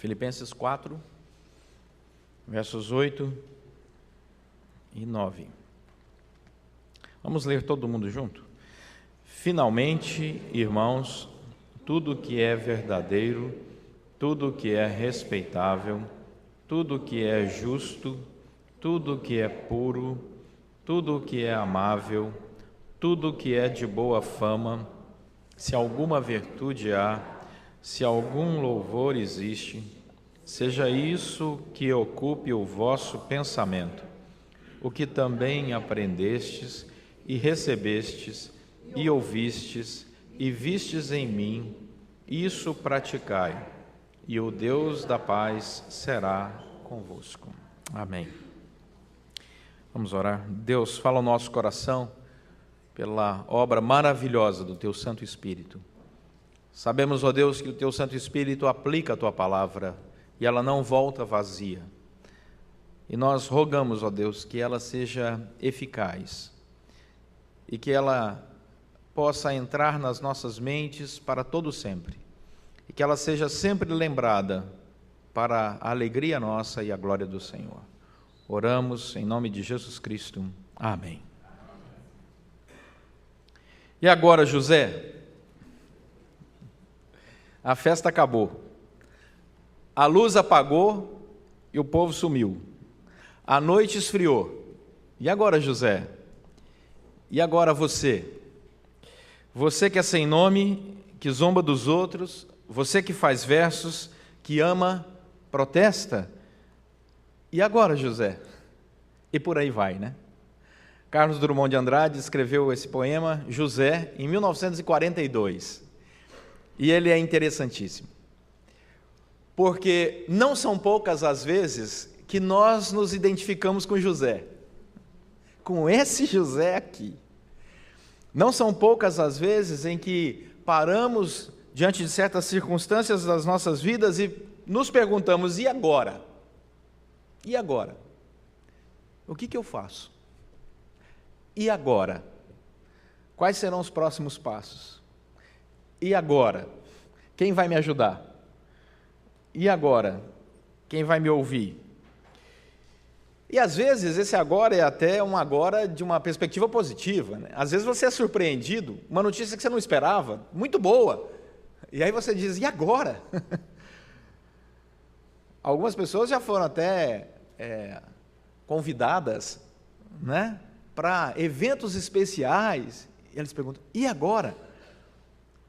Filipenses 4, versos 8 e 9. Vamos ler todo mundo junto? Finalmente, irmãos, tudo que é verdadeiro, tudo que é respeitável, tudo que é justo, tudo que é puro, tudo que é amável, tudo que é de boa fama, se alguma virtude há, se algum louvor existe, seja isso que ocupe o vosso pensamento, o que também aprendestes e recebestes e ouvistes e vistes em mim, isso praticai, e o Deus da paz será convosco. Amém. Vamos orar. Deus, fala ao nosso coração pela obra maravilhosa do Teu Santo Espírito. Sabemos, ó Deus, que o Teu Santo Espírito aplica a Tua palavra e ela não volta vazia. E nós rogamos, ó Deus, que ela seja eficaz e que ela possa entrar nas nossas mentes para todo sempre e que ela seja sempre lembrada para a alegria nossa e a glória do Senhor. Oramos em nome de Jesus Cristo. Amém. E agora, José? A festa acabou. A luz apagou e o povo sumiu. A noite esfriou. E agora, José? E agora você? Você que é sem nome, que zomba dos outros, você que faz versos, que ama, protesta. E agora, José? E por aí vai, né? Carlos Drummond de Andrade escreveu esse poema, José, em 1942. E ele é interessantíssimo. Porque não são poucas as vezes que nós nos identificamos com José. Com esse José aqui. Não são poucas as vezes em que paramos diante de certas circunstâncias das nossas vidas e nos perguntamos, e agora? E agora? O que eu faço? E agora? Quais serão os próximos passos? E agora? Quem vai me ajudar? E agora? Quem vai me ouvir? E às vezes esse agora é até um agora de uma perspectiva positiva, né? Às vezes você é surpreendido, uma notícia que você não esperava, muito boa, e aí você diz, e agora? Algumas pessoas já foram até convidadas, né, para eventos especiais, e eles perguntam, e agora?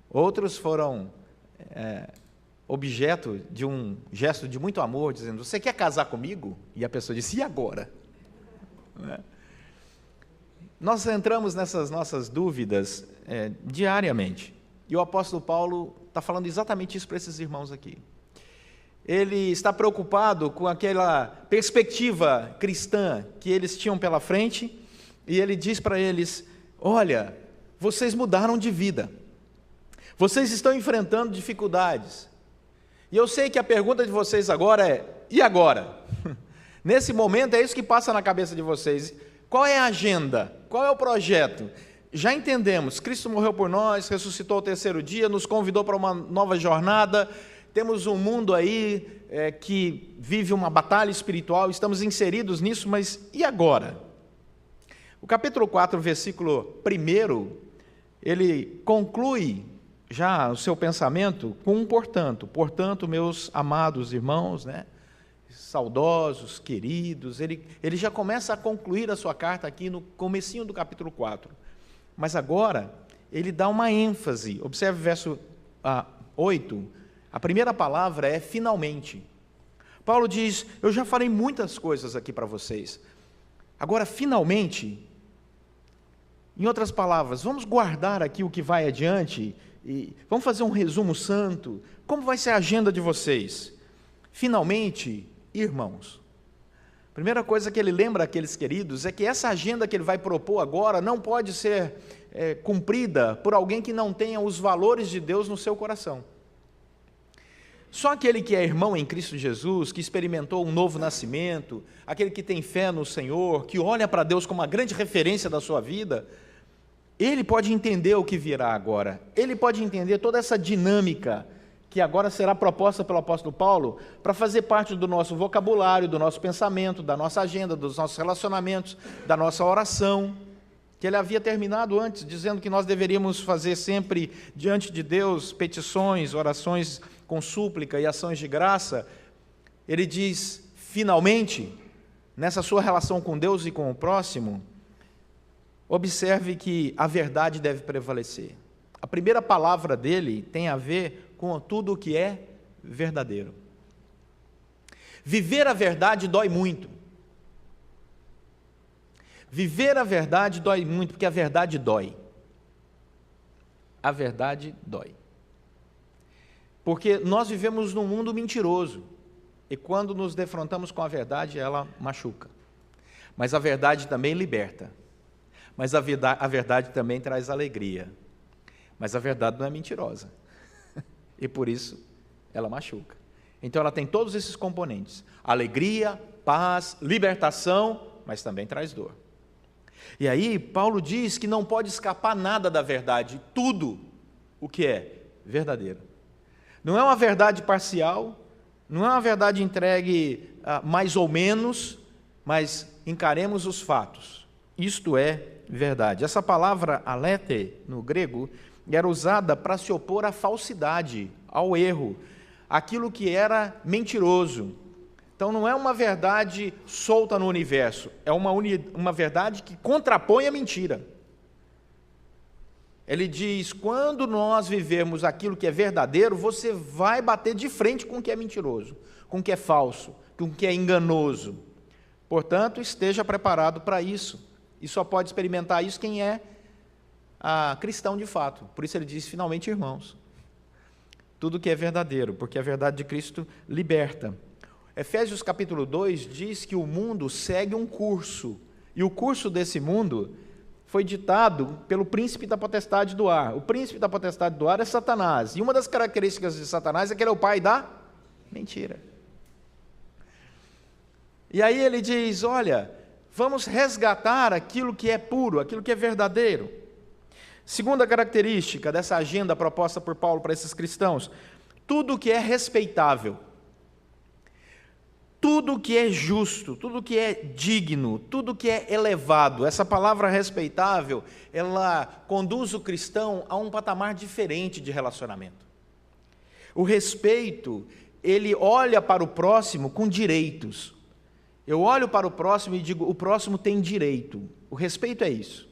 Outros foram objeto de um gesto de muito amor, dizendo, você quer casar comigo? E a pessoa disse, e agora? Né? Nós entramos nessas nossas dúvidas diariamente, e o apóstolo Paulo está falando exatamente isso para esses irmãos aqui. Ele está preocupado com aquela perspectiva cristã que eles tinham pela frente, e ele diz para eles, olha, vocês mudaram de vida, vocês estão enfrentando dificuldades, e eu sei que a pergunta de vocês agora é, e agora? Nesse momento é isso que passa na cabeça de vocês, qual é a agenda, qual é o projeto? Já entendemos, Cristo morreu por nós, ressuscitou ao terceiro dia, nos convidou para uma nova jornada, temos um mundo aí que vive uma batalha espiritual, estamos inseridos nisso, mas e agora? O capítulo 4, versículo 1, ele conclui já o seu pensamento com um portanto, meus amados irmãos, né, saudosos, queridos, ele já começa a concluir a sua carta aqui no comecinho do capítulo 4, mas agora ele dá uma ênfase, observe o verso 8, a primeira palavra é finalmente. Paulo diz, eu já falei muitas coisas aqui para vocês, agora finalmente, em outras palavras, vamos guardar aqui o que vai adiante, e vamos fazer um resumo santo, como vai ser a agenda de vocês? Finalmente, irmãos, a primeira coisa que ele lembra aqueles queridos é que essa agenda que ele vai propor agora não pode ser cumprida por alguém que não tenha os valores de Deus no seu coração. Só aquele que é irmão em Cristo Jesus, que experimentou um novo nascimento, aquele que tem fé no Senhor, que olha para Deus como uma grande referência da sua vida, ele pode entender o que virá agora, ele pode entender toda essa dinâmica que agora será proposta pelo apóstolo Paulo, para fazer parte do nosso vocabulário, do nosso pensamento, da nossa agenda, dos nossos relacionamentos, da nossa oração, que ele havia terminado antes, dizendo que nós deveríamos fazer sempre diante de Deus petições, orações com súplica e ações de graça. Ele diz, finalmente, nessa sua relação com Deus e com o próximo, observe que a verdade deve prevalecer. A primeira palavra dele tem a ver com tudo o que é verdadeiro. Viver a verdade dói muito. Viver a verdade dói muito, porque a verdade dói. A verdade dói. Porque nós vivemos num mundo mentiroso, e quando nos defrontamos com a verdade, ela machuca. Mas a verdade também liberta. Mas a verdade também traz alegria. Mas a verdade não é mentirosa. E por isso ela machuca. Então ela tem todos esses componentes: alegria, paz, libertação, mas também traz dor. E aí Paulo diz que não pode escapar nada da verdade, tudo o que é verdadeiro. Não é uma verdade parcial, não é uma verdade entregue mais ou menos, mas encaremos os fatos. Isto é verdade. Essa palavra alete, no grego, era usada para se opor à falsidade, ao erro, aquilo que era mentiroso. Então não é uma verdade solta no universo, é uma verdade que contrapõe a mentira. Ele diz, quando nós vivemos aquilo que é verdadeiro, você vai bater de frente com o que é mentiroso, com o que é falso, com o que é enganoso. Portanto, esteja preparado para isso. E só pode experimentar isso quem é cristão de fato. Por isso ele diz, finalmente, irmãos, tudo que é verdadeiro, porque a verdade de Cristo liberta. Efésios capítulo 2 diz que o mundo segue um curso, e o curso desse mundo foi ditado pelo príncipe da potestade do ar. O príncipe da potestade do ar é Satanás, e uma das características de Satanás é que ele é o pai da mentira. E aí ele diz, olha, vamos resgatar aquilo que é puro, aquilo que é verdadeiro. Segunda característica dessa agenda proposta por Paulo para esses cristãos, tudo que é respeitável, tudo que é justo, tudo que é digno, tudo que é elevado. Essa palavra respeitável, ela conduz o cristão a um patamar diferente de relacionamento. O respeito, ele olha para o próximo com direitos. Eu olho para o próximo e digo, o próximo tem direito. O respeito é isso.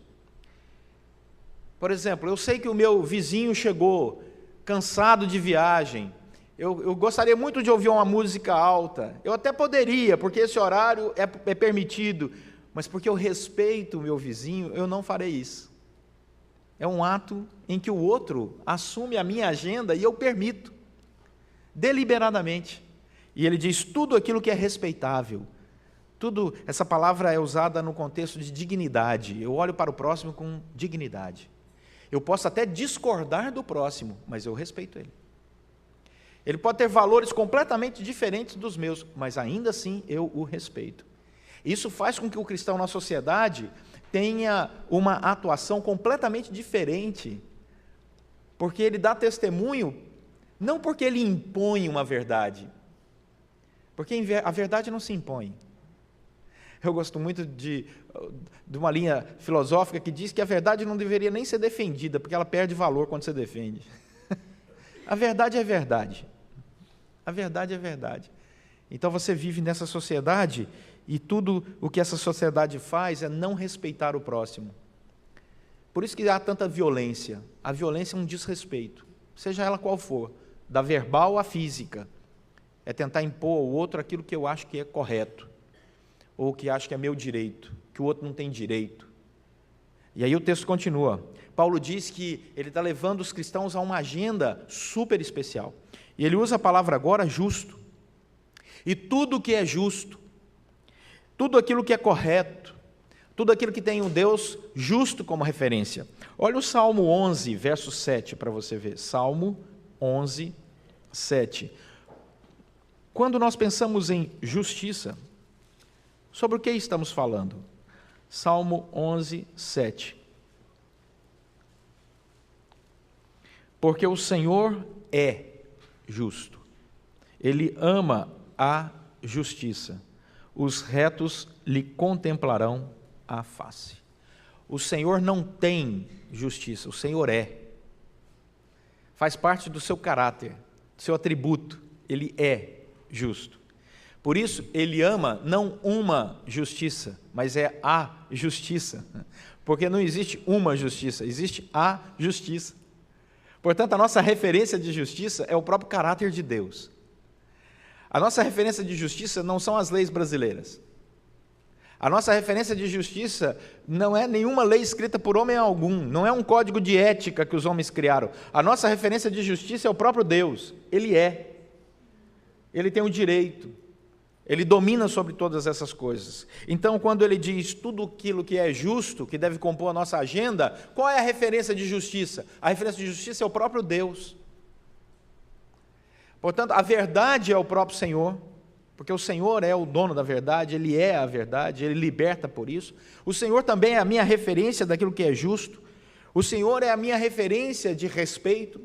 Por exemplo, eu sei que o meu vizinho chegou cansado de viagem, eu gostaria muito de ouvir uma música alta, eu até poderia, porque esse horário é permitido, mas porque eu respeito o meu vizinho, eu não farei isso. É um ato em que o outro assume a minha agenda e eu permito, deliberadamente. E ele diz tudo aquilo que é respeitável. Tudo, essa palavra é usada no contexto de dignidade. Eu olho para o próximo com dignidade. Eu posso até discordar do próximo, mas eu respeito ele. Ele pode ter valores completamente diferentes dos meus, mas ainda assim eu o respeito. Isso faz com que o cristão na sociedade tenha uma atuação completamente diferente, porque ele dá testemunho, não porque ele impõe uma verdade, porque a verdade não se impõe. Eu gosto muito de uma linha filosófica que diz que a verdade não deveria nem ser defendida, porque ela perde valor quando você defende. A verdade é verdade. A verdade é verdade. Então você vive nessa sociedade e tudo o que essa sociedade faz é não respeitar o próximo. Por isso que há tanta violência. A violência é um desrespeito, seja ela qual for, da verbal à física. É tentar impor ao outro aquilo que eu acho que é correto, ou que acho que é meu direito, que o outro não tem direito. E aí o texto continua. Paulo diz que ele está levando os cristãos a uma agenda super especial. E ele usa a palavra agora justo. E tudo que é justo, tudo aquilo que é correto, tudo aquilo que tem um Deus justo como referência. Olha o Salmo 11, verso 7, para você ver. Salmo 11, 7. Quando nós pensamos em justiça, sobre o que estamos falando? Salmo 11, 7. Porque o Senhor é justo. Ele ama a justiça. Os retos lhe contemplarão a face. O Senhor não tem justiça, o Senhor é. Faz parte do seu caráter, do seu atributo. Ele é justo. Por isso, ele ama não uma justiça, mas é a justiça. Porque não existe uma justiça, existe a justiça. Portanto, a nossa referência de justiça é o próprio caráter de Deus. A nossa referência de justiça não são as leis brasileiras. A nossa referência de justiça não é nenhuma lei escrita por homem algum, não é um código de ética que os homens criaram. A nossa referência de justiça é o próprio Deus. Ele é. Ele tem o direito. Ele domina sobre todas essas coisas. Então, quando ele diz tudo aquilo que é justo, que deve compor a nossa agenda, qual é a referência de justiça? A referência de justiça é o próprio Deus. Portanto, a verdade é o próprio Senhor, porque o Senhor é o dono da verdade, Ele é a verdade, Ele liberta por isso. O Senhor também é a minha referência daquilo que é justo. O Senhor é a minha referência de respeito.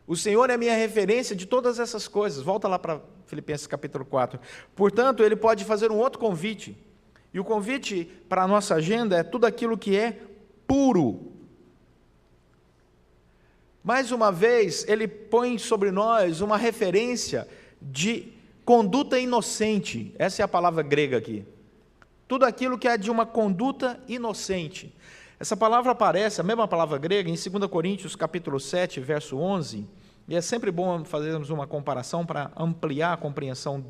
O Senhor é a minha referência de todas essas coisas. Volta lá para Filipenses capítulo 4. Portanto, Ele pode fazer um outro convite. E o convite para a nossa agenda é tudo aquilo que é puro. Mais uma vez, ele põe sobre nós uma referência de conduta inocente. Essa é a palavra grega aqui. Tudo aquilo que é de uma conduta inocente. Essa palavra aparece, a mesma palavra grega, em 2 Coríntios capítulo 7, verso 11, e é sempre bom fazermos uma comparação para ampliar a compreensão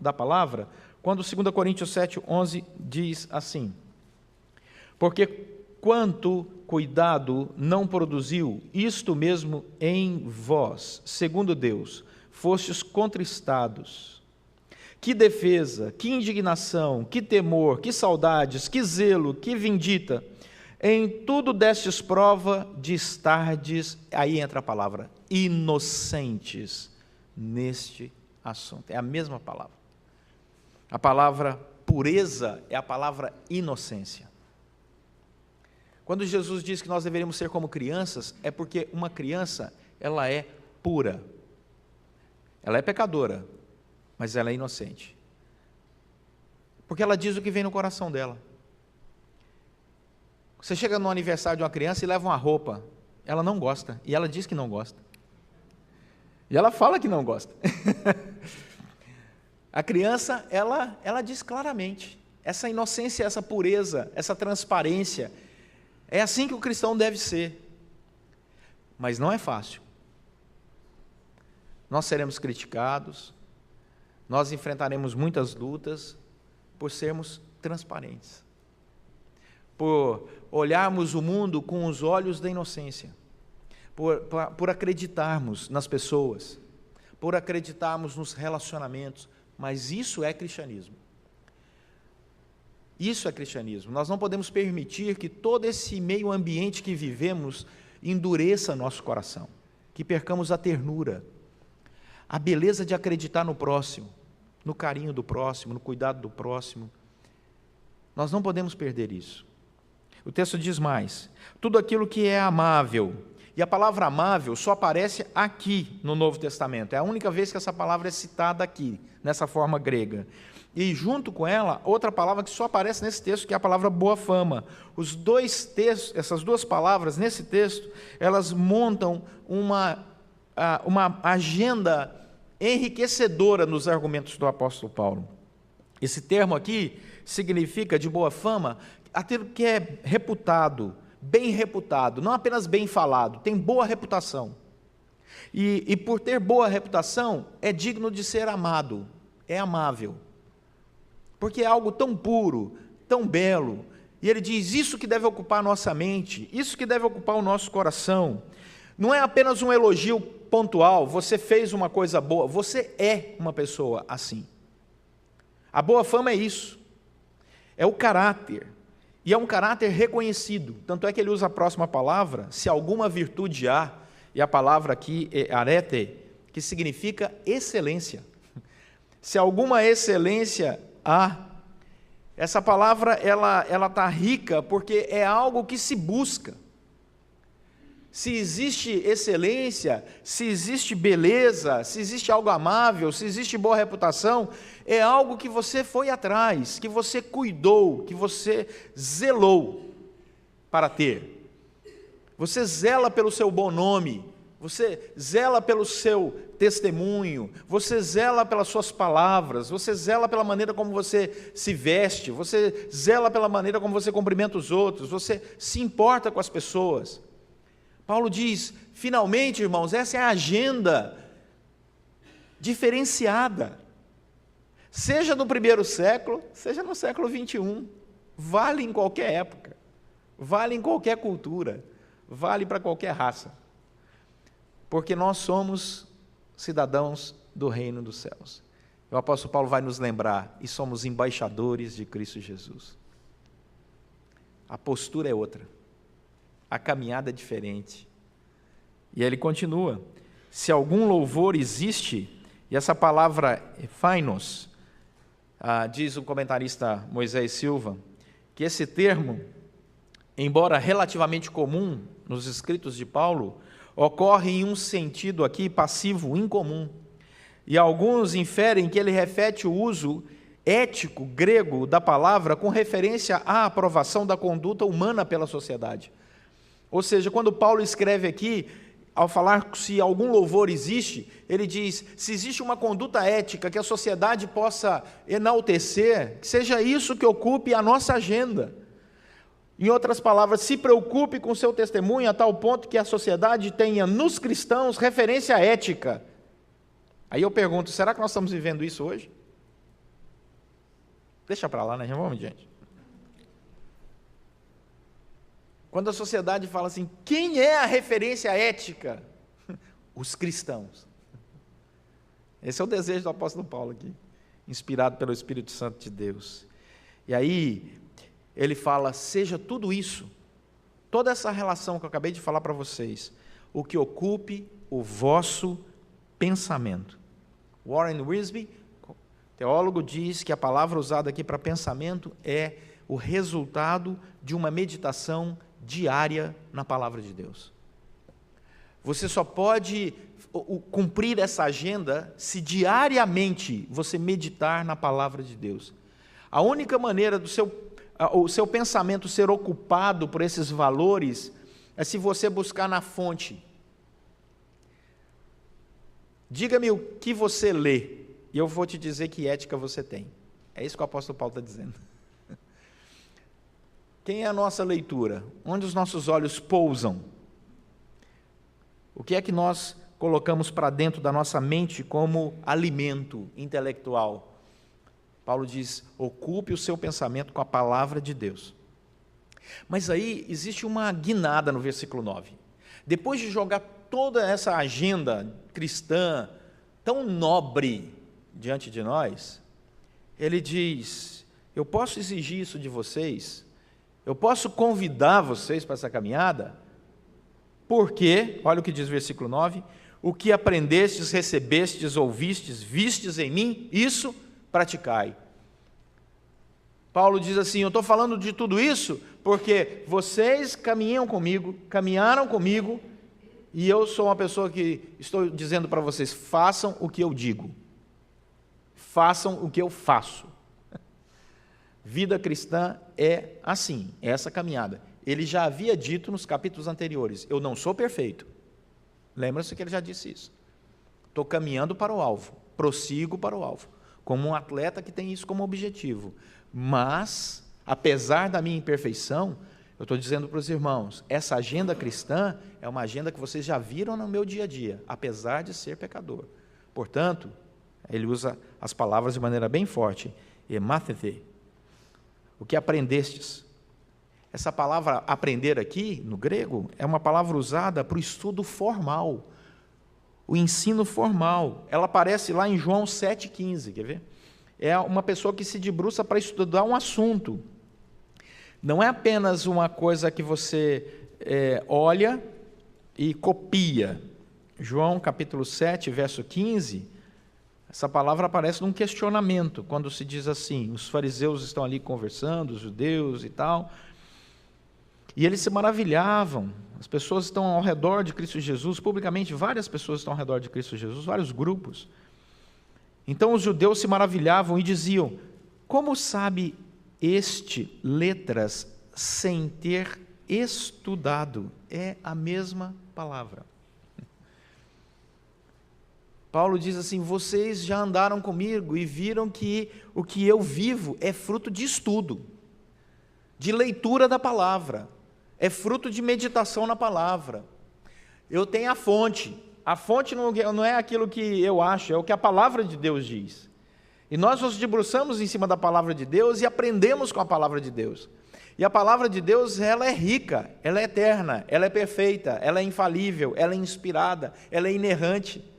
da palavra, quando 2 Coríntios 7, 11 diz assim: porque quanto cuidado não produziu isto mesmo em vós, segundo Deus, fostes contristados. Que defesa, que indignação, que temor, que saudades, que zelo, que vindita, em tudo destes prova de estardes, aí entra a palavra, inocentes neste assunto. É a mesma palavra. A palavra pureza é a palavra inocência. Quando Jesus diz que nós deveríamos ser como crianças, é porque uma criança, ela é pura. Ela é pecadora, mas ela é inocente. Porque ela diz o que vem no coração dela. Você chega no aniversário de uma criança e leva uma roupa, ela não gosta, e ela diz que não gosta. E ela fala que não gosta. A criança, ela diz claramente, essa inocência, essa pureza, essa transparência, é assim que o cristão deve ser. Mas não é fácil. Nós seremos criticados, nós enfrentaremos muitas lutas por sermos transparentes, por olharmos o mundo com os olhos da inocência, por acreditarmos nas pessoas, por acreditarmos nos relacionamentos, mas isso é cristianismo. Isso é cristianismo. Nós não podemos permitir que todo esse meio ambiente que vivemos endureça nosso coração, que percamos a ternura, a beleza de acreditar no próximo, no carinho do próximo, no cuidado do próximo. Nós não podemos perder isso. O texto diz mais: tudo aquilo que é amável, e a palavra amável só aparece aqui no Novo Testamento, é a única vez que essa palavra é citada aqui, nessa forma grega. E junto com ela, outra palavra que só aparece nesse texto, que é a palavra boa fama. Os dois textos, essas duas palavras nesse texto, elas montam uma agenda enriquecedora nos argumentos do apóstolo Paulo. Esse termo aqui significa, de boa fama, aquilo que é reputado, bem reputado, não apenas bem falado, tem boa reputação. E por ter boa reputação, é digno de ser amado, é amável. Porque é algo tão puro, tão belo. E ele diz, isso que deve ocupar a nossa mente, isso que deve ocupar o nosso coração. Não é apenas um elogio pontual, você fez uma coisa boa, você é uma pessoa assim. A boa fama é isso, é o caráter, e é um caráter reconhecido, tanto é que ele usa a próxima palavra, se alguma virtude há, e a palavra aqui é arete, que significa excelência. Se alguma excelência há, essa palavra ela está rica porque é algo que se busca. se existe excelência, se existe beleza, se existe algo amável, se existe boa reputação, é algo que você foi atrás, que você cuidou, que você zelou para ter. Você zela pelo seu bom nome, você zela pelo seu testemunho, você zela pelas suas palavras, você zela pela maneira como você se veste, você zela pela maneira como você cumprimenta os outros, você se importa com as pessoas. Paulo diz, finalmente, irmãos, essa é a agenda diferenciada. Seja no primeiro século, seja no século 21. Vale em qualquer época, vale em qualquer cultura, vale para qualquer raça. Porque nós somos cidadãos do reino dos céus. O apóstolo Paulo vai nos lembrar, e somos embaixadores de Cristo Jesus. A postura é outra. A caminhada é diferente. E aí ele continua, se algum louvor existe, e essa palavra phainos, diz o comentarista Moisés Silva, que esse termo, embora relativamente comum nos escritos de Paulo, ocorre em um sentido aqui passivo, incomum. E alguns inferem que ele reflete o uso ético grego da palavra com referência à aprovação da conduta humana pela sociedade. Ou seja, quando Paulo escreve aqui, ao falar se algum louvor existe, ele diz, se existe uma conduta ética que a sociedade possa enaltecer, que seja isso que ocupe a nossa agenda. Em outras palavras, se preocupe com o seu testemunho a tal ponto que a sociedade tenha nos cristãos referência ética. Aí eu pergunto, será que nós estamos vivendo isso hoje? Deixa para lá, né? Já vamos adiante. Quando a sociedade fala assim, quem é a referência ética? Os cristãos. Esse é o desejo do apóstolo Paulo aqui, inspirado pelo Espírito Santo de Deus. E aí, ele fala, seja tudo isso, toda essa relação que eu acabei de falar para vocês, o que ocupe o vosso pensamento. Warren Wiersbe, teólogo, diz que a palavra usada aqui para pensamento é o resultado de uma meditação diária na palavra de Deus. Você só pode cumprir essa agenda se diariamente você meditar na palavra de Deus. A única maneira do o seu pensamento ser ocupado por esses valores é se você buscar na fonte. Diga-me o que você lê, e eu vou te dizer que ética você tem. É isso que o apóstolo Paulo está dizendo. Quem é a nossa leitura? Onde os nossos olhos pousam? O que é que nós colocamos para dentro da nossa mente como alimento intelectual? Paulo diz, ocupe o seu pensamento com a palavra de Deus. Mas aí existe uma guinada no versículo 9. Depois de jogar toda essa agenda cristã tão nobre diante de nós, ele diz, eu posso exigir isso de vocês? Eu posso convidar vocês para essa caminhada? Porque, olha o que diz o versículo 9, o que aprendestes, recebestes, ouvistes, vistes em mim, isso praticai. Paulo diz assim, eu estou falando de tudo isso porque vocês caminharam comigo, e eu sou uma pessoa que estou dizendo para vocês, façam o que eu digo, façam o que eu faço. Vida cristã é assim, é essa caminhada. Ele já havia dito nos capítulos anteriores, eu não sou perfeito. Lembra-se que ele já disse isso. Estou caminhando para o alvo, prossigo para o alvo, como um atleta que tem isso como objetivo. Mas, apesar da minha imperfeição, eu estou dizendo para os irmãos, essa agenda cristã é uma agenda que vocês já viram no meu dia a dia, apesar de ser pecador. Portanto, ele usa as palavras de maneira bem forte, emathete, o que aprendestes. Essa palavra aprender aqui, no grego, é uma palavra usada para o estudo formal, o ensino formal. Ela aparece lá em João 7,15, quer ver? É uma pessoa que se debruça para estudar um assunto. Não é apenas uma coisa que você olha e copia. João capítulo 7, verso 15, essa palavra aparece num questionamento, quando se diz assim, os fariseus estão ali conversando, os judeus e tal, E eles se maravilhavam. As pessoas estão ao redor de Cristo Jesus, publicamente várias pessoas estão ao redor de Cristo Jesus, vários grupos. Então os judeus se maravilhavam e diziam: como sabe este letras sem ter estudado? É a mesma palavra. Paulo diz assim: vocês já andaram comigo e viram que o que eu vivo é fruto de estudo, de leitura da palavra, é fruto de meditação na palavra. Eu tenho a fonte não é aquilo que eu acho, é o que a palavra de Deus diz. E nós nos debruçamos em cima da palavra de Deus e aprendemos com a palavra de Deus. E a palavra de Deus, ela é rica, ela é eterna, ela é perfeita, ela é infalível, ela é inspirada, ela é inerrante.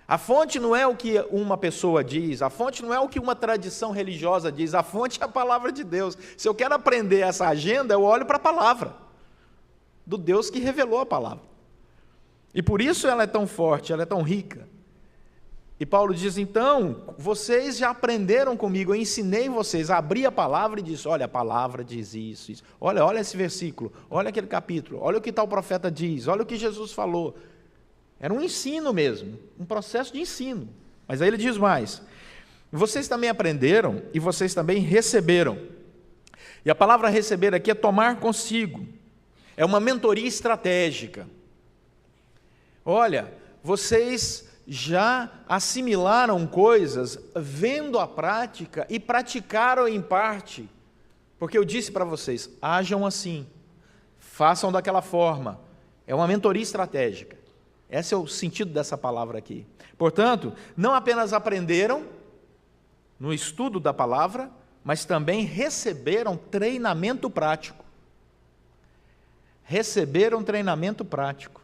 A fonte não é o que uma pessoa diz, a fonte não é o que uma tradição religiosa diz, a fonte é a palavra de Deus. Se eu quero aprender essa agenda, eu olho para a palavra do Deus que revelou a palavra. E por isso ela é tão forte, ela é tão rica. E Paulo diz: então, vocês já aprenderam comigo, eu ensinei vocês a abrir a palavra e disse: olha, a palavra diz isso, isso. Olha esse versículo, olha aquele capítulo, olha o que tal profeta diz, olha o que Jesus falou. Era um ensino mesmo, um processo de ensino. Mas aí ele diz mais: vocês também aprenderam e vocês também receberam. E a palavra receber aqui é tomar consigo. É uma mentoria estratégica. Olha, vocês já assimilaram coisas vendo a prática e praticaram em parte. Porque eu disse para vocês: ajam assim, façam daquela forma. É uma mentoria estratégica. Esse é o sentido dessa palavra aqui. Portanto, não apenas aprenderam no estudo da palavra, mas também receberam treinamento prático. Receberam treinamento prático.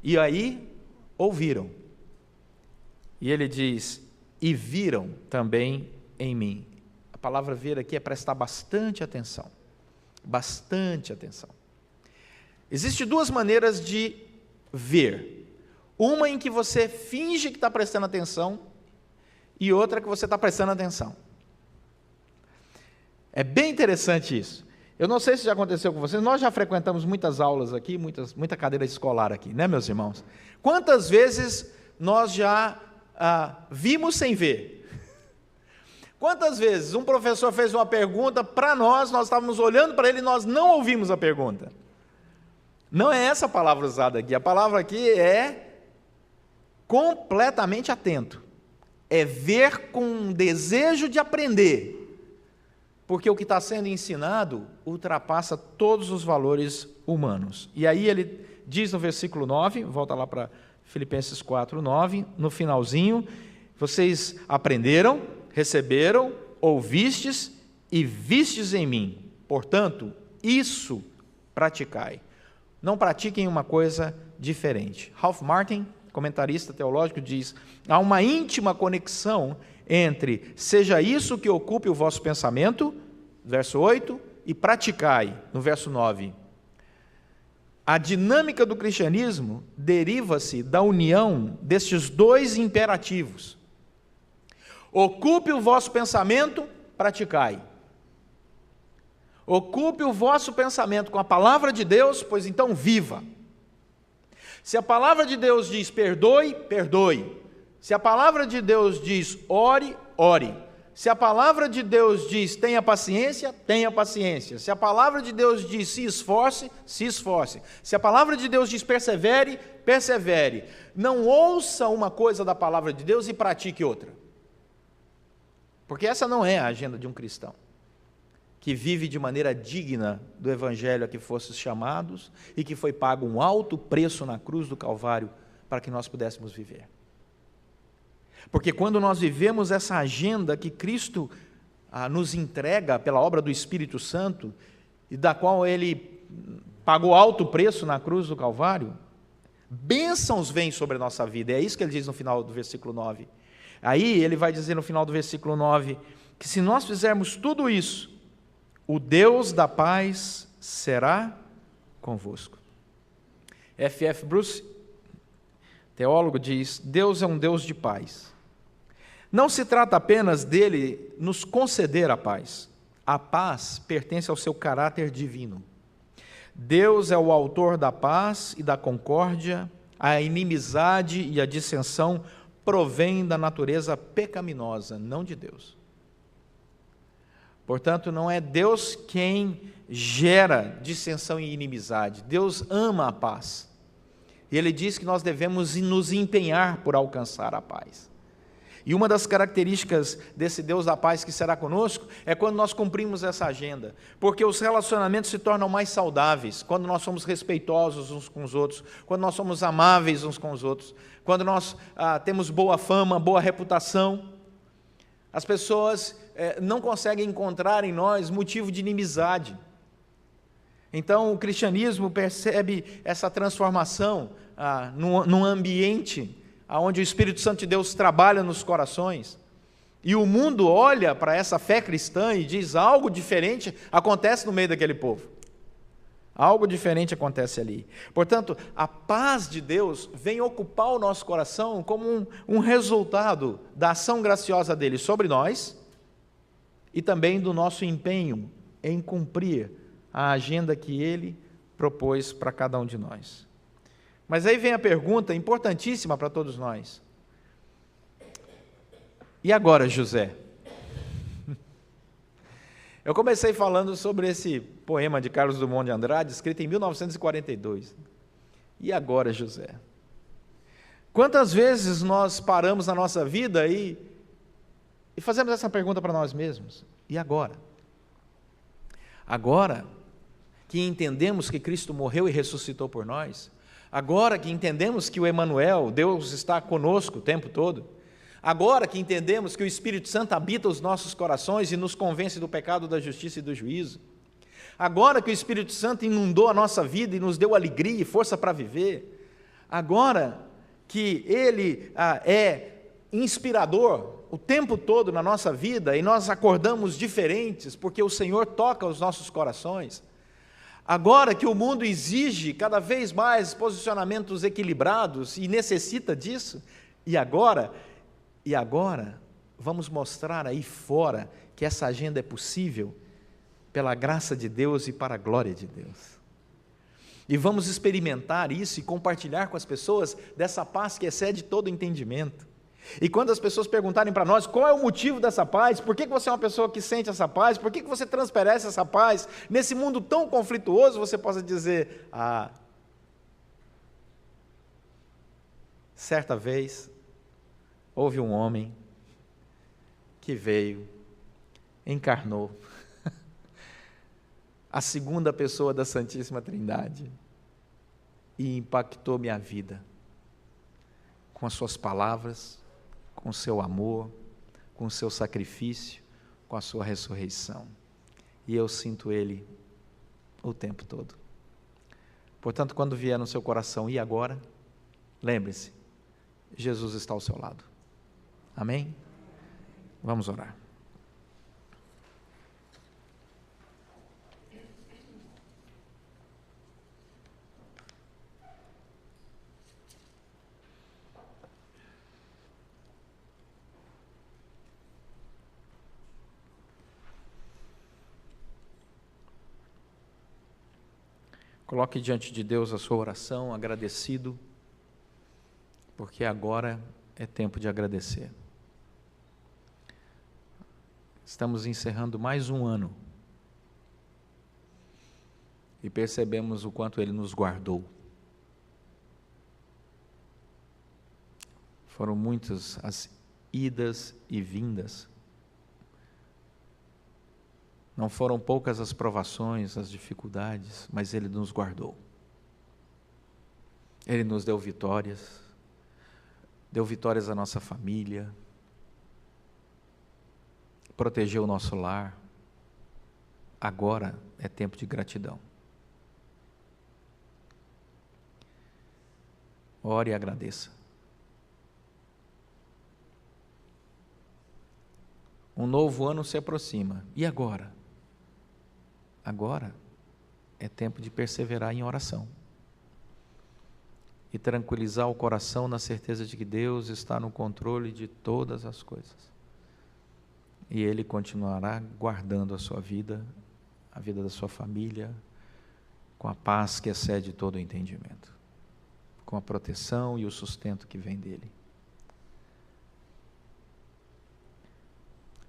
E aí, ouviram. E ele diz: e viram também em mim. A palavra ver aqui é prestar bastante atenção. Bastante atenção. Existem duas maneiras de ver. Uma em que você finge que está prestando atenção e outra que você está prestando atenção. É bem interessante isso. Eu não sei se já aconteceu com vocês, nós já frequentamos muitas aulas aqui, muita cadeira escolar aqui, né, meus irmãos? Quantas vezes nós já vimos sem ver? Quantas vezes um professor fez uma pergunta para nós estávamos olhando para ele e nós não ouvimos a pergunta? Não é essa a palavra usada aqui. A palavra aqui é completamente atento. É ver com um desejo de aprender. Porque o que está sendo ensinado ultrapassa todos os valores humanos. E aí ele diz no versículo 9, volta lá para Filipenses 4, 9, no finalzinho: vocês aprenderam, receberam, ouvistes e vistes em mim. Portanto, isso praticai. Não pratiquem uma coisa diferente. Ralph Martin, comentarista teológico, diz: há uma íntima conexão entre seja isso que ocupe o vosso pensamento, verso 8, e praticai, no verso 9. A dinâmica do cristianismo deriva-se da união destes dois imperativos. Ocupe o vosso pensamento, praticai. Ocupe o vosso pensamento com a palavra de Deus, pois então viva. Se a palavra de Deus diz perdoe, perdoe. Se a palavra de Deus diz ore, ore. Se a palavra de Deus diz tenha paciência, tenha paciência. Se a palavra de Deus diz se esforce, se esforce. Se a palavra de Deus diz persevere, persevere. Não ouça uma coisa da palavra de Deus e pratique outra. Porque essa não é a agenda de um cristão que vive de maneira digna do evangelho a que fostes chamados e que foi pago um alto preço na cruz do Calvário para que nós pudéssemos viver. Porque quando nós vivemos essa agenda que Cristo nos entrega pela obra do Espírito Santo e da qual Ele pagou alto preço na cruz do Calvário, bênçãos vêm sobre a nossa vida. É isso que ele diz no final do versículo 9. Aí ele vai dizer no final do versículo 9 que se nós fizermos tudo isso, o Deus da paz será convosco. F.F. Bruce, teólogo, diz: Deus é um Deus de paz. Não se trata apenas dele nos conceder a paz. A paz pertence ao seu caráter divino. Deus é o autor da paz e da concórdia. A inimizade e a dissensão provêm da natureza pecaminosa, não de Deus. Portanto, não é Deus quem gera dissensão e inimizade. Deus ama a paz. E Ele diz que nós devemos nos empenhar por alcançar a paz. E uma das características desse Deus da paz que será conosco é quando nós cumprimos essa agenda, porque os relacionamentos se tornam mais saudáveis, quando nós somos respeitosos uns com os outros, quando nós somos amáveis uns com os outros, quando nós temos boa fama, boa reputação. As pessoas não conseguem encontrar em nós motivo de inimizade. Então, o cristianismo percebe essa transformação num ambiente onde o Espírito Santo de Deus trabalha nos corações, e o mundo olha para essa fé cristã e diz: algo diferente acontece no meio daquele povo. Algo diferente acontece ali. Portanto, a paz de Deus vem ocupar o nosso coração como um resultado da ação graciosa dele sobre nós e também do nosso empenho em cumprir a agenda que ele propôs para cada um de nós. Mas aí vem a pergunta importantíssima para todos nós. E agora, José? Eu comecei falando sobre esse poema de Carlos Drummond de Andrade, escrito em 1942. E agora, José? Quantas vezes nós paramos na nossa vida e fazemos essa pergunta para nós mesmos? E agora? Agora que entendemos que Cristo morreu e ressuscitou por nós, agora que entendemos que o Emanuel, Deus está conosco o tempo todo, agora que entendemos que o Espírito Santo habita os nossos corações e nos convence do pecado, da justiça e do juízo, agora que o Espírito Santo inundou a nossa vida e nos deu alegria e força para viver, agora que Ele é inspirador o tempo todo na nossa vida e nós acordamos diferentes porque o Senhor toca os nossos corações, agora que o mundo exige cada vez mais posicionamentos equilibrados e necessita disso, e agora vamos mostrar aí fora que essa agenda é possível pela graça de Deus e para a glória de Deus. E vamos experimentar isso e compartilhar com as pessoas dessa paz que excede todo entendimento. E quando as pessoas perguntarem para nós qual é o motivo dessa paz, por que você é uma pessoa que sente essa paz, por que você transparece essa paz, nesse mundo tão conflituoso, você possa dizer: certa vez houve um homem que veio, encarnou, a segunda pessoa da Santíssima Trindade, e impactou minha vida com as suas palavras, com o seu amor, com o seu sacrifício, com a sua ressurreição. E eu sinto Ele o tempo todo. Portanto, quando vier no seu coração, e agora? Lembre-se, Jesus está ao seu lado. Amém? Vamos orar. Coloque diante de Deus a sua oração, agradecido, porque agora é tempo de agradecer. Estamos encerrando mais um ano e percebemos o quanto Ele nos guardou. Foram muitas as idas e vindas. Não foram poucas as provações, as dificuldades, mas Ele nos guardou. Ele nos deu vitórias à nossa família, protegeu o nosso lar. Agora é tempo de gratidão. Ore e agradeça. Um novo ano se aproxima. E agora? Agora é tempo de perseverar em oração e tranquilizar o coração na certeza de que Deus está no controle de todas as coisas. e Ele continuará guardando a sua vida, a vida da sua família, com a paz que excede todo o entendimento, com a proteção e o sustento que vem dEle.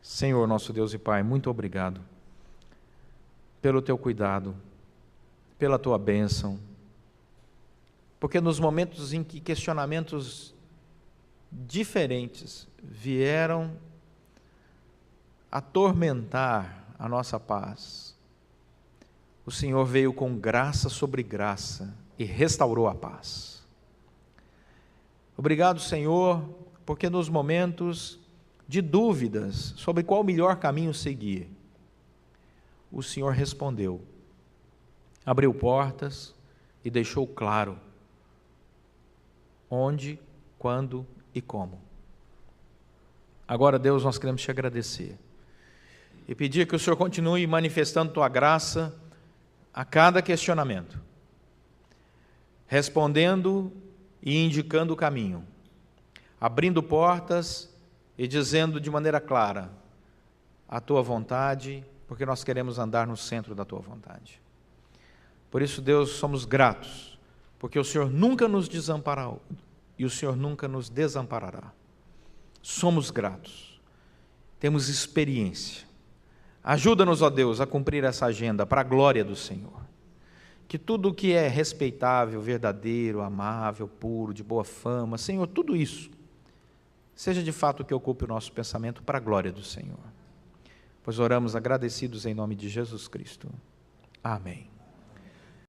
Senhor, nosso Deus e Pai, muito obrigado pelo Teu cuidado, pela Tua bênção, porque nos momentos em que questionamentos diferentes vieram atormentar a nossa paz, o Senhor veio com graça sobre graça e restaurou a paz. Obrigado, Senhor, porque nos momentos de dúvidas sobre qual o melhor caminho seguir, o Senhor respondeu, abriu portas e deixou claro onde, quando e como. Agora, Deus, nós queremos te agradecer e pedir que o Senhor continue manifestando Tua graça a cada questionamento, respondendo e indicando o caminho, abrindo portas e dizendo de maneira clara a Tua vontade, porque nós queremos andar no centro da Tua vontade. Por isso, Deus, somos gratos, porque o Senhor nunca nos desamparou e o Senhor nunca nos desamparará. Somos gratos, temos experiência. Ajuda-nos, ó Deus, a cumprir essa agenda para a glória do Senhor. Que tudo o que é respeitável, verdadeiro, amável, puro, de boa fama, Senhor, tudo isso, seja de fato o que ocupe o nosso pensamento para a glória do Senhor. Pois oramos agradecidos em nome de Jesus Cristo. Amém.